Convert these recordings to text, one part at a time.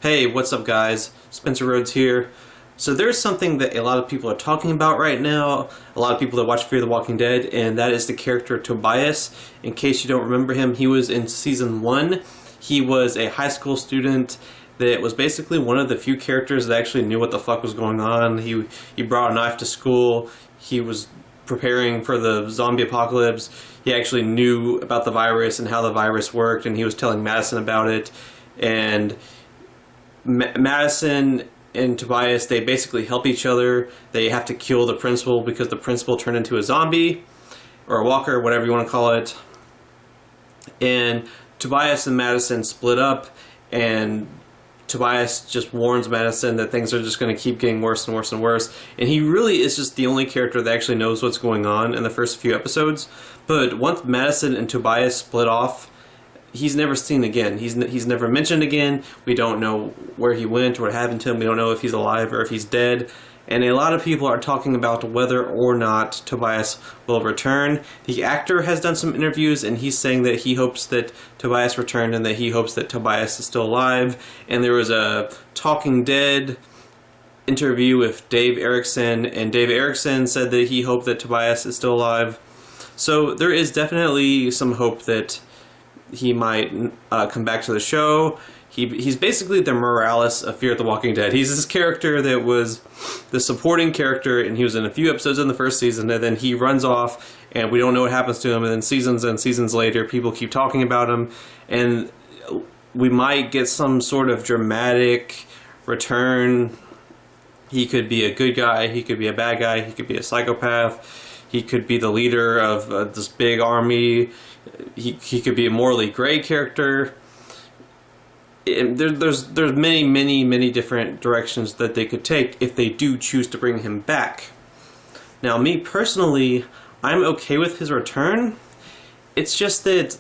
Hey, what's up guys? Spencer Rhodes here. So there's something that a lot of people are talking about right now, a lot of people that watch Fear the Walking Dead, and that is the character Tobias. In case you don't remember him, he was in season 1. He was a high school student that was basically one of the few characters that actually knew what the fuck was going on. He brought a knife to school. He was preparing for the zombie apocalypse. He actually knew about the virus and how the virus worked, and he was telling Madison about it. And Madison and Tobias, they basically help each other. They have to kill the principal because the principal turned into a zombie or a walker, whatever you want to call it. And Tobias and Madison split up, and Tobias just warns Madison that things are just going to keep getting worse and worse and worse. And he really is just the only character that actually knows what's going on in the first few episodes. But once Madison and Tobias split off, he's never seen again. He's never mentioned again. We don't know where he went or what happened to him. We don't know if he's alive or if he's dead. And a lot of people are talking about whether or not Tobias will return. The actor has done some interviews, and he's saying that he hopes that Tobias returned and that he hopes that Tobias is still alive. And there was a Talking Dead interview with Dave Erickson, and Dave Erickson said that he hoped that Tobias is still alive. So there is definitely some hope that he might come back to the show. He's basically the Morales of Fear the Walking Dead. He's this character that was the supporting character, and he was in a few episodes in the first season, and then he runs off, and we don't know what happens to him, and then seasons and seasons later, people keep talking about him, and we might get some sort of dramatic return. He could be a good guy, he could be a bad guy, he could be a psychopath, he could be the leader of this big army. He could be a morally gray character. There's many different directions that they could take if they do choose to bring him back. Now, me personally, I'm okay with his return. It's just that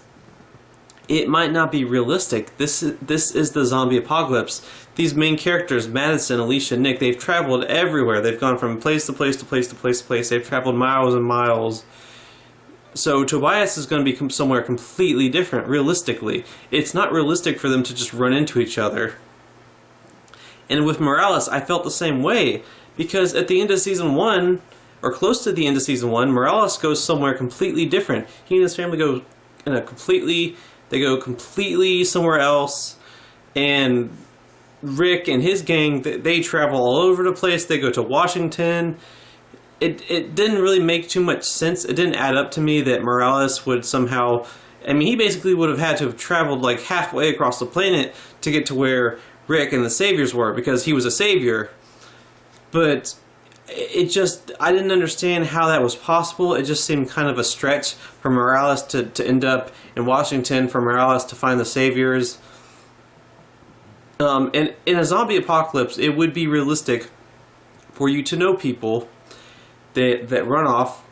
it might not be realistic. This is the zombie apocalypse. These main characters, Madison, Alicia, Nick, they've traveled everywhere. They've gone from place to place to place to place to place. They've traveled miles and miles. So Tobias is going to be somewhere completely different, realistically. It's not realistic for them to just run into each other. And with Morales, I felt the same way, because at the end of season 1, or close to the end of season 1, Morales goes somewhere completely different. He and his family go completely somewhere else, and Rick and his gang, they travel all over the place. They go to Washington. It didn't really make too much sense. It didn't add up to me that Morales would somehow... I mean, he basically would have had to have traveled like halfway across the planet to get to where Rick and the Saviors were, because he was a savior. But it just... I didn't understand how that was possible. It just seemed kind of a stretch for Morales to end up in Washington, for Morales to find the Saviors. And in a zombie apocalypse, it would be realistic for you to know people that run off,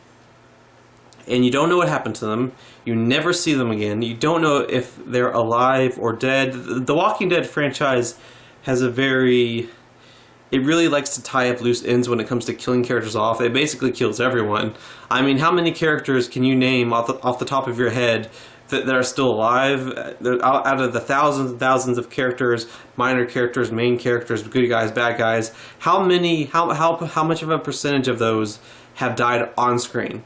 and you don't know what happened to them. You never see them again. You don't know if they're alive or dead. The Walking Dead franchise has a very... It really likes to tie up loose ends when it comes to killing characters off. It basically kills everyone. I mean, how many characters can you name off the top of your head that are still alive? Out of the thousands and thousands of characters, minor characters, main characters, good guys, bad guys, how much of a percentage of those have died on screen?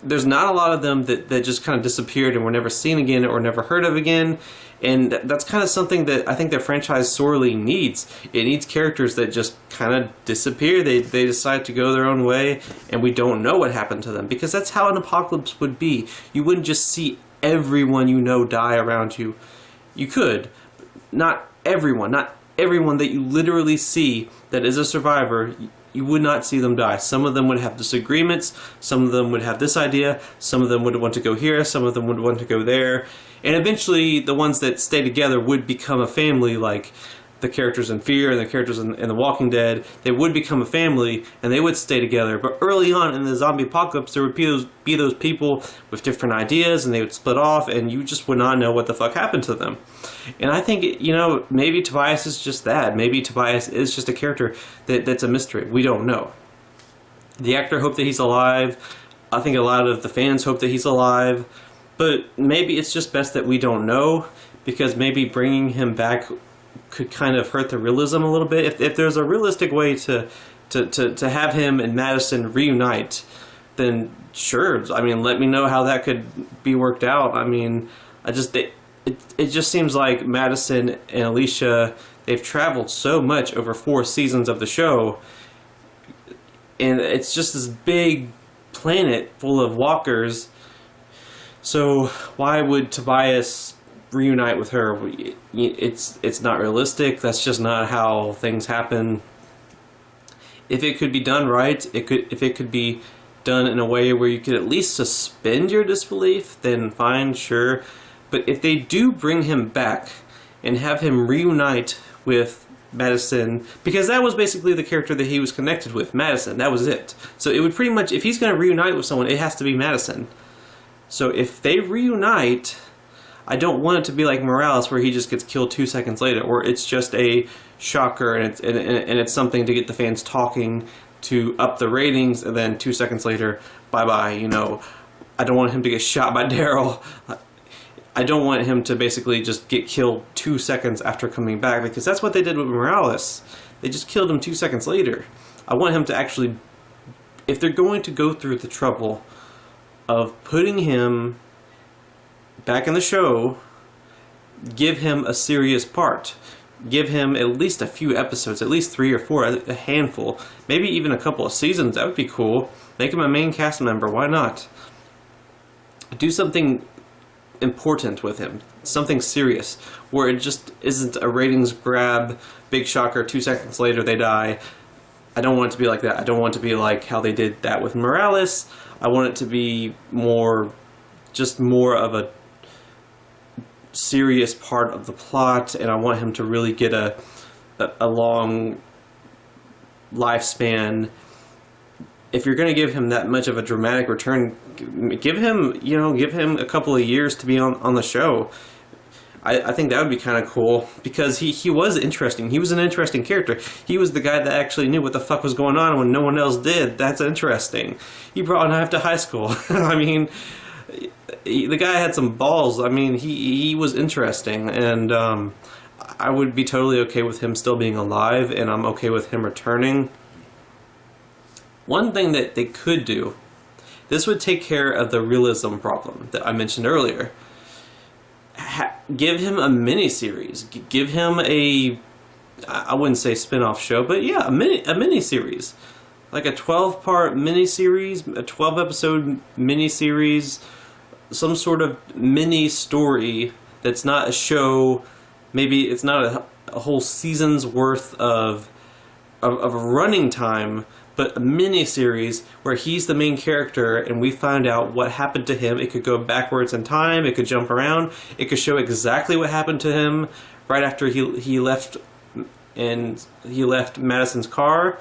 There's not a lot of them that just kind of disappeared and were never seen again or never heard of again. And that's kind of something that I think the franchise sorely needs. It needs characters that just kind of disappear. They decide to go their own way, and we don't know what happened to them. Because that's how an apocalypse would be. You wouldn't just see everyone you know die around you. You could. Not everyone that you literally see that is a survivor. You would not see them die. Some of them would have disagreements. Some of them would have this idea. Some of them would want to go here. Some of them would want to go there. And eventually, the ones that stay together would become a family, like the characters in Fear and the characters in The Walking Dead. They would become a family, and they would stay together. But early on in the zombie apocalypse, there would be those people with different ideas, and they would split off, and you just would not know what the fuck happened to them. And I think, maybe Tobias is just that. Maybe Tobias is just a character that's a mystery. We don't know. The actor hoped that he's alive. I think a lot of the fans hope that he's alive. But maybe it's just best that we don't know, because maybe bringing him back could kind of hurt the realism a little bit. If there's a realistic way to have him and Madison reunite, then sure. I mean, let me know how that could be worked out. I mean, it just seems like Madison and Alicia, they've traveled so much over 4 seasons of the show, and it's just this big planet full of walkers. So why would Tobias reunite with her? It's not realistic. That's just not how things happen. If it could be done right, if it could be done in a way where you could at least suspend your disbelief, then fine, sure. But if they do bring him back and have him reunite with Madison, because that was basically the character that he was connected with, Madison, that was it. So it would pretty much, if he's going to reunite with someone, it has to be Madison. So if they reunite, I don't want it to be like Morales, where he just gets killed 2 seconds later, or it's just a shocker and it's something to get the fans talking to up the ratings, and then 2 seconds later, bye-bye, you know. I don't want him to get shot by Daryl. I don't want him to basically just get killed 2 seconds after coming back, because that's what they did with Morales. They just killed him 2 seconds later. I want him to actually, if they're going to go through the trouble of putting him back in the show, give him a serious part. Give him at least a few episodes, at least 3 or 4, a handful, maybe even a couple of seasons. That would be cool. Make him a main cast member. Why not? Do something important with him, something serious, where it just isn't a ratings grab, big shocker, 2 seconds later they die. I don't want it to be like that. I don't want it to be like how they did that with Morales. I want it to be more of a serious part of the plot, and I want him to really get a long lifespan. If you're going to give him that much of a dramatic return, give him a couple of years to be on the show. I think that would be kind of cool, because he was interesting. He was an interesting character. He was the guy that actually knew what the fuck was going on when no one else did. That's interesting. He brought a knife to high school. I mean, the guy had some balls. I mean, he was interesting, and I would be totally okay with him still being alive, and I'm okay with him returning. One thing that they could do, this would take care of the realism problem that I mentioned earlier. Give him a miniseries. Give him I wouldn't say spin-off show, but yeah, a miniseries. Like a 12-part miniseries, a 12-episode miniseries, some sort of mini story that's not a show. Maybe it's not a whole season's worth of running time, but a mini-series where he's the main character and we find out what happened to him. It could go backwards in time, it could jump around, it could show exactly what happened to him right after he left Madison's car.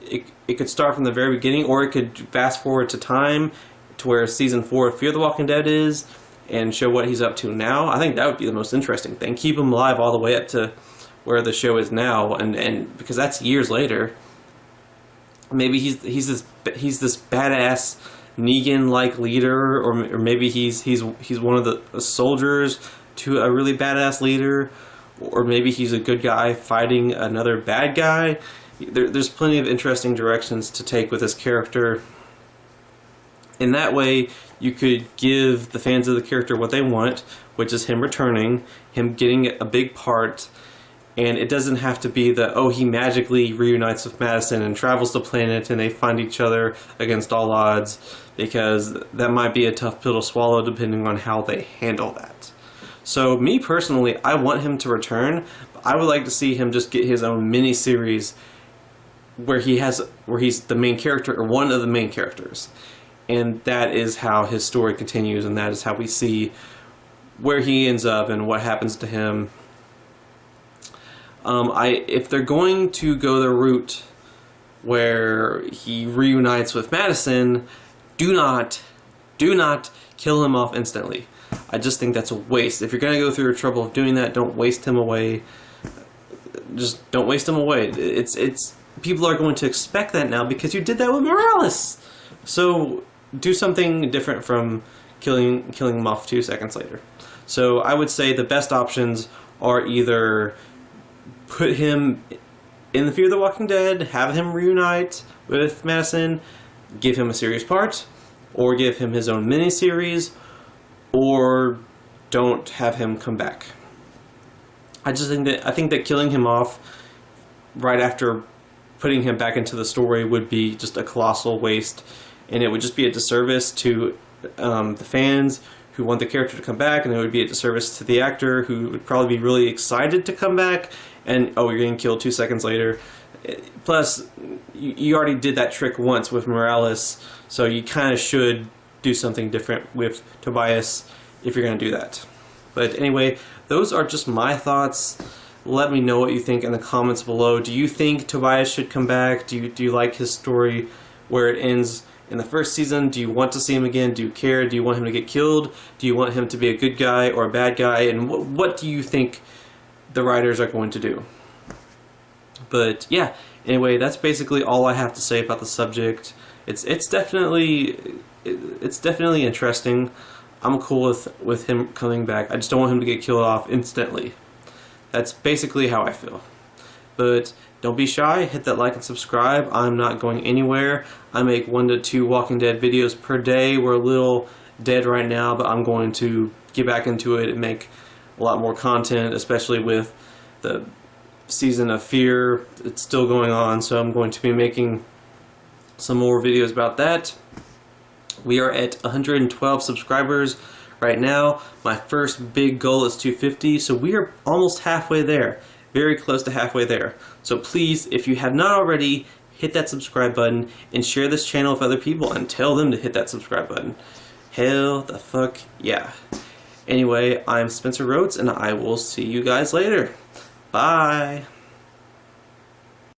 It could start from the very beginning, or it could fast forward to time to where season 4 of Fear the Walking Dead is, and show what he's up to now. I think that would be the most interesting thing. Keep him alive all the way up to where the show is now, and because that's years later. Maybe he's this badass Negan-like leader, or maybe he's one of the soldiers to a really badass leader, or maybe he's a good guy fighting another bad guy. There's plenty of interesting directions to take with this character. In that way, you could give the fans of the character what they want, which is him returning, him getting a big part. And it doesn't have to be he magically reunites with Madison and travels the planet and they find each other against all odds, because that might be a tough pill to swallow depending on how they handle that. So me personally, I want him to return. I would like to see him just get his own mini-series where he's the main character, or one of the main characters. And that is how his story continues, and that is how we see where he ends up and what happens to him. If they're going to go the route where he reunites with Madison, do not kill him off instantly. I just think that's a waste. If you're going to go through the trouble of doing that, don't waste him away. Just don't waste him away. It's people are going to expect that now because you did that with Morales. So do something different from killing him off 2 seconds later. So I would say the best options are either put him in the Fear the Walking Dead, have him reunite with Madison, give him a serious part, or give him his own miniseries, or don't have him come back. I think that killing him off right after putting him back into the story would be just a colossal waste, and it would just be a disservice to the fans who want the character to come back, and it would be a disservice to the actor who would probably be really excited to come back, and oh, you're getting killed 2 seconds later. Plus, you already did that trick once with Morales, so you kind of should do something different with Tobias if you're going to do that. But anyway, those are just my thoughts. Let me know what you think in the comments below. Do you think Tobias should come back? Do you like his story where it ends in the first season? Do you want to see him again? Do you care? Do you want him to get killed? Do you want him to be a good guy or a bad guy? And what do you think the writers are going to do? But yeah, anyway, that's basically all I have to say about the subject. It's definitely interesting. I'm cool with him coming back. I just don't want him to get killed off instantly. That's basically how I feel. But don't be shy, hit that like and subscribe. I'm not going anywhere. I make 1 to 2 Walking Dead videos per day. We're a little dead right now, but I'm going to get back into it and make a lot more content, especially with the season of Fear. It's still going on, so I'm going to be making some more videos about that. We are at 112 subscribers right now. My first big goal is 250, so we are almost halfway there. Very close to halfway there. So please, if you have not already, hit that subscribe button and share this channel with other people and tell them to hit that subscribe button. Hell the fuck yeah. Anyway, I'm Spencer Rhodes, and I will see you guys later. Bye.